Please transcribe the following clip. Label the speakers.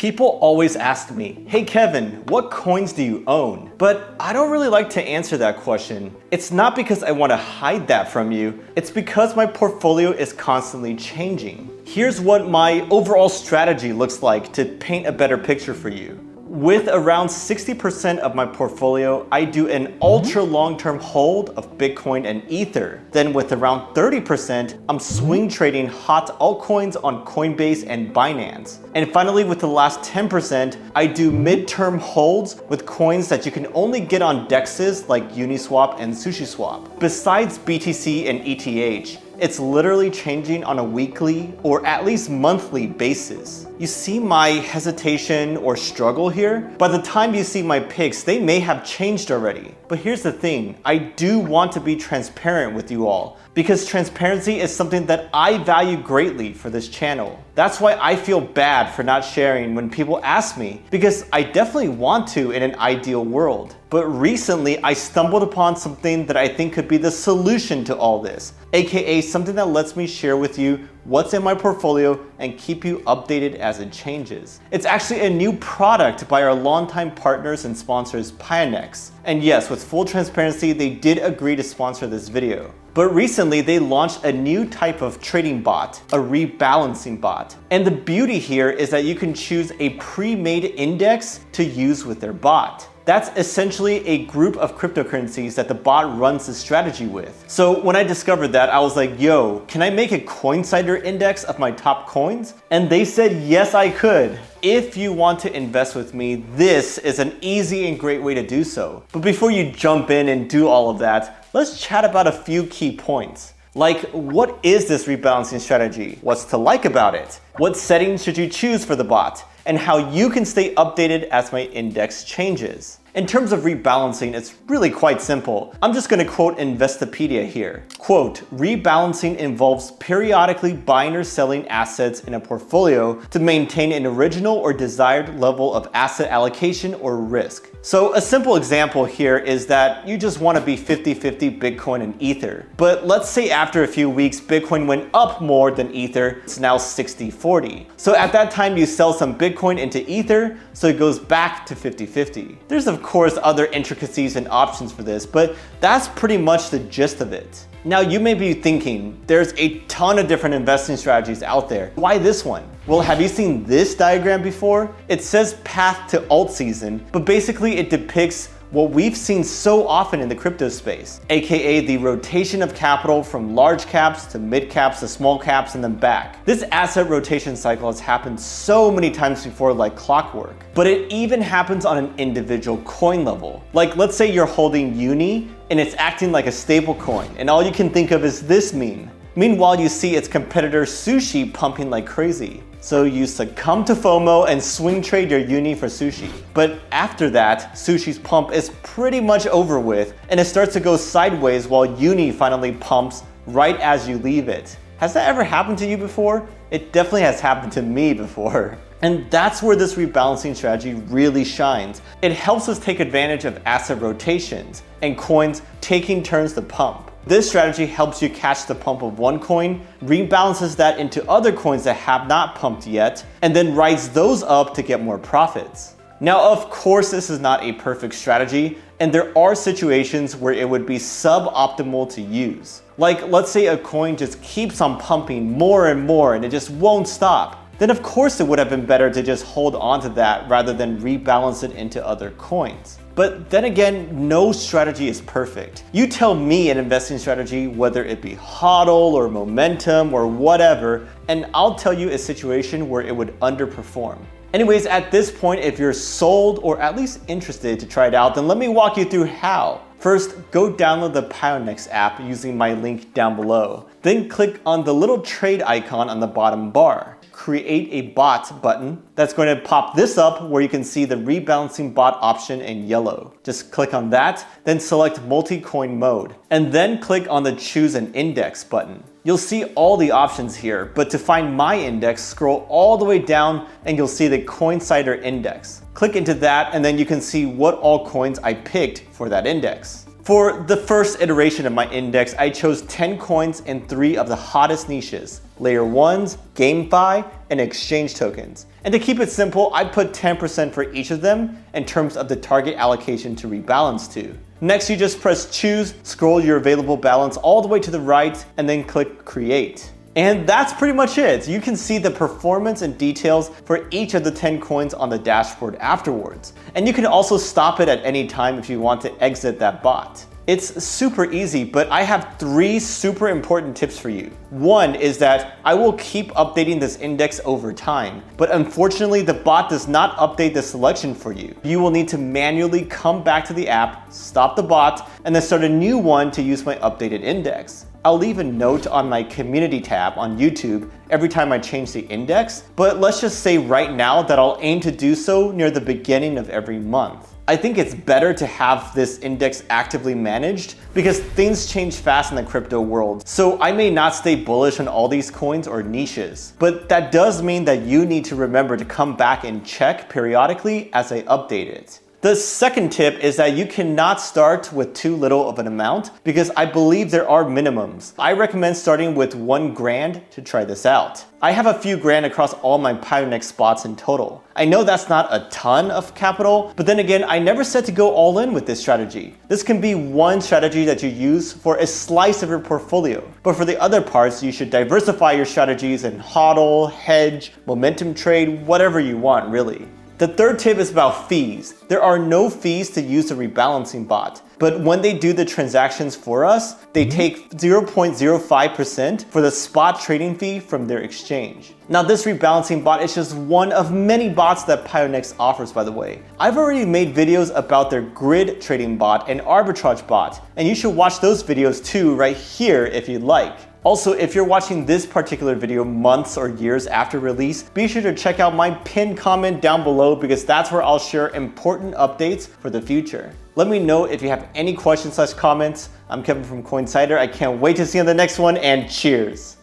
Speaker 1: People always ask me, hey Kevin, what coins do you own? But I don't really like to answer that question. It's not because I want to hide that from you, it's because my portfolio is constantly changing. Here's what my overall strategy looks like to paint a better picture for you. With around 60% of my portfolio, I do an ultra long-term hold of Bitcoin and Ether. Then with around 30%, I'm swing trading hot altcoins on Coinbase and Binance. And finally, with the last 10%, I do midterm holds with coins that you can only get on dexes like Uniswap and SushiSwap. Besides BTC and ETH, it's literally changing on a weekly or at least monthly basis. You see my hesitation or struggle here? By the time you see my picks, they may have changed already. But here's the thing, I do want to be transparent with you all because transparency is something that I value greatly for this channel. That's why I feel bad for not sharing when people ask me, because I definitely want to in an ideal world. But recently I stumbled upon something that I think could be the solution to all this, aka something that lets me share with you what's in my portfolio and keep you updated as it changes. It's actually a new product by our longtime partners and sponsors Pionex. And yes, with full transparency, they did agree to sponsor this video. But recently they launched a new type of trading bot, a rebalancing bot. And the beauty here is that you can choose a pre-made index to use with their bot. That's essentially a group of cryptocurrencies that the bot runs the strategy with. So when I discovered that, I was like, yo, can I make a Coinsider Index of my top coins? And they said, yes, I could. If you want to invest with me, this is an easy and great way to do so. But before you jump in and do all of that, let's chat about a few key points. Like, what is this rebalancing strategy? What's to like about it? What settings should you choose for the bot? And how you can stay updated as my index changes. In terms of rebalancing, it's really quite simple. I'm just going to quote Investopedia here. Quote, rebalancing involves periodically buying or selling assets in a portfolio to maintain an original or desired level of asset allocation or risk. So a simple example here is that you just want to be 50-50 Bitcoin and Ether. But let's say after a few weeks, Bitcoin went up more than Ether. It's now 60-40. So at that time, you sell some Bitcoin into Ether, so it goes back to 50-50. There's of course other intricacies and options for this, but that's pretty much the gist of it. Now you may be thinking, there's a ton of different investing strategies out there. Why this one? Well, have you seen this diagram before? It says path to alt season, but basically it depicts what we've seen so often in the crypto space, aka the rotation of capital from large caps to mid caps to small caps and then back. This asset rotation cycle has happened so many times before like clockwork, but it even happens on an individual coin level. Like let's say you're holding Uni and it's acting like a stable coin and all you can think of is this meme. Meanwhile, you see its competitor Sushi pumping like crazy. So you succumb to FOMO and swing trade your Uni for Sushi. But after that, Sushi's pump is pretty much over with and it starts to go sideways while Uni finally pumps right as you leave it. Has that ever happened to you before? It definitely has happened to me before. And that's where this rebalancing strategy really shines. It helps us take advantage of asset rotations and coins taking turns to pump. This strategy helps you catch the pump of one coin, rebalances that into other coins that have not pumped yet, and then rides those up to get more profits. Now, of course, this is not a perfect strategy, and there are situations where it would be suboptimal to use. Like, let's say a coin just keeps on pumping more and more and it just won't stop. Then of course it would have been better to just hold on to that rather than rebalance it into other coins. But then again, no strategy is perfect. You tell me an investing strategy, whether it be HODL or momentum or whatever, and I'll tell you a situation where it would underperform. Anyways, at this point, if you're sold or at least interested to try it out, then let me walk you through how. First, go download the Pionex app using my link down below. Then click on the little trade icon on the bottom bar. Create a bot button that's going to pop this up where you can see the rebalancing bot option in yellow. Just click on that, then select multi-coin mode, and then click on the choose an index button. You'll see all the options here, but to find my index, scroll all the way down and you'll see the Coinsider Index. Click into that and then you can see what all coins I picked for that index. For the first iteration of my index, I chose 10 coins in 3 of the hottest niches: layer 1s, GameFi, and exchange tokens. And to keep it simple, I put 10% for each of them in terms of the target allocation to rebalance to. Next, you just press choose, scroll your available balance all the way to the right, and then click create. And that's pretty much it. You can see the performance and details for each of the 10 coins on the dashboard afterwards. And you can also stop it at any time if you want to exit that bot. It's super easy, but I have 3 super important tips for you. One is that I will keep updating this index over time, but unfortunately the bot does not update the selection for you. You will need to manually come back to the app, stop the bot, and then start a new one to use my updated index. I'll leave a note on my community tab on YouTube every time I change the index, but let's just say right now that I'll aim to do so near the beginning of every month. I think it's better to have this index actively managed because things change fast in the crypto world. So I may not stay bullish on all these coins or niches, but that does mean that you need to remember to come back and check periodically as I update it. The second tip is that you cannot start with too little of an amount because I believe there are minimums. I recommend starting with $1,000 to try this out. I have a few grand across all my Pionex spots in total. I know that's not a ton of capital, but then again, I never said to go all in with this strategy. This can be one strategy that you use for a slice of your portfolio. But for the other parts, you should diversify your strategies and hodl, hedge, momentum trade, whatever you want really. The third tip is about fees. There are no fees to use the rebalancing bot, but when they do the transactions for us, they take 0.05% for the spot trading fee from their exchange. Now this rebalancing bot is just one of many bots that Pionex offers, by the way. I've already made videos about their grid trading bot and arbitrage bot, and you should watch those videos too right here if you'd like. Also, if you're watching this particular video months or years after release, be sure to check out my pinned comment down below because that's where I'll share important updates for the future. Let me know if you have any questions/comments. I'm Kevin from Coinsider. I can't wait to see you on the next one, and cheers!